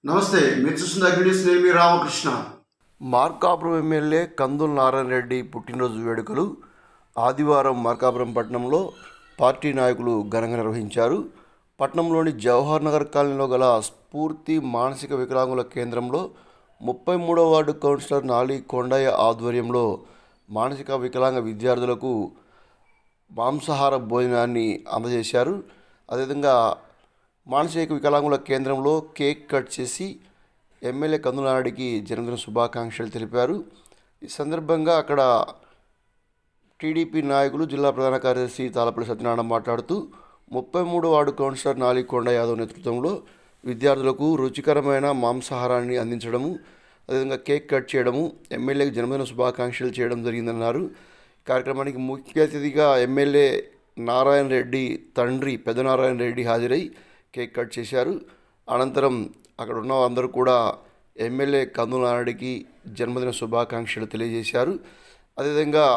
నమస్తే, మీరు చూస్తున్న అగ్నిస్. నేను మీ రామకృష్ణ. మార్కాపురం ఎమ్మెల్యే కందుల నారాయణ రెడ్డి పుట్టినరోజు వేడుకలు ఆదివారం మార్కాపురం పట్టణంలో పార్టీ నాయకులు ఘనంగా నిర్వహించారు. పట్టణంలోని జవహర్ నగర్ కాలనీలో గల స్ఫూర్తి మానసిక వికలాంగుల కేంద్రంలో 33వ వార్డు కౌన్సిలర్ నాలి కొండయ్య ఆధ్వర్యంలో మానసిక వికలాంగ విద్యార్థులకు మాంసాహార భోజనాన్ని అందజేశారు. అదేవిధంగా మానసిక వికలాంగుల కేంద్రంలో కేక్ కట్ చేసి ఎమ్మెల్యే కందుల నారాయణకి జన్మదిన శుభాకాంక్షలు తెలిపారు. ఈ సందర్భంగా అక్కడ టీడీపీ నాయకులు జిల్లా ప్రధాన కార్యదర్శి తాళపల్లి సత్యనారాయణ మాట్లాడుతూ 33వ వార్డు కౌన్సిలర్ నాలి కొండ యాదవ్ నేతృత్వంలో విద్యార్థులకు రుచికరమైన మాంసాహారాన్ని అందించడము, అదేవిధంగా కేక్ కట్ చేయడము, ఎమ్మెల్యేకి జన్మదిన శుభాకాంక్షలు చేయడం జరిగిందన్నారు. కార్యక్రమానికి ముఖ్య అతిథిగా ఎమ్మెల్యే నారాయణ రెడ్డి తండ్రి పెద్దనారాయణ రెడ్డి హాజరై కేక్ కట్ చేశారు. అనంతరం అక్కడ ఉన్న అందరూ కూడా ఎమ్మెల్యే కందుల నారాయణకి జన్మదిన శుభాకాంక్షలు తెలియజేశారు. అదేవిధంగా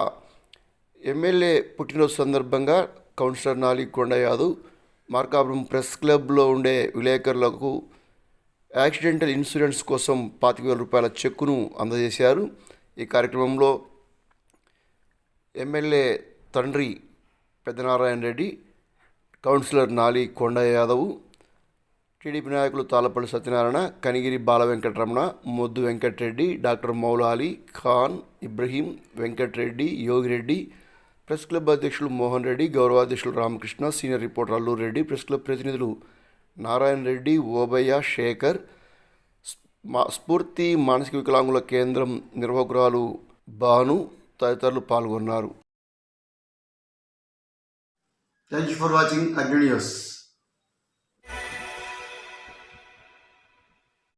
ఎమ్మెల్యే పుట్టినరోజు సందర్భంగా కౌన్సిలర్ నాలి కొండ యాదవ్ మార్కాపురం ప్రెస్ క్లబ్లో ఉండే విలేకరులకు యాక్సిడెంటల్ ఇన్సూరెన్స్ కోసం 25,000 రూపాయల చెక్కును అందజేశారు. ఈ కార్యక్రమంలో ఎమ్మెల్యే తండ్రి పెద్దనారాయణ రెడ్డి, కౌన్సిలర్ నాలి కొండ యాదవ్, టీడీపీ నాయకులు Talapalli Satyanarayana, Kanigiri Bala Venkataramana, Moddu Venkatareddy, doctor Moulali Khan, Ibrahim, Venkatareddy, Yogireddy, press club అధ్యక్షులు మోహన్ రెడ్డి, గౌరవాధ్యక్షులు Ramakrishna, senior reporter Alluru Reddy, press club ప్రతినిధులు నారాయణ రెడ్డి, ఓబయ్య, శేఖర్, స్ఫూర్తి మానసిక వికలాంగుల కేంద్రం నిర్వాహకురాలు భాను తదితరులు పాల్గొన్నారు. థ్యాంక్ యూ ఫర్ వాచింగ్ అగ్ని న్యూస్.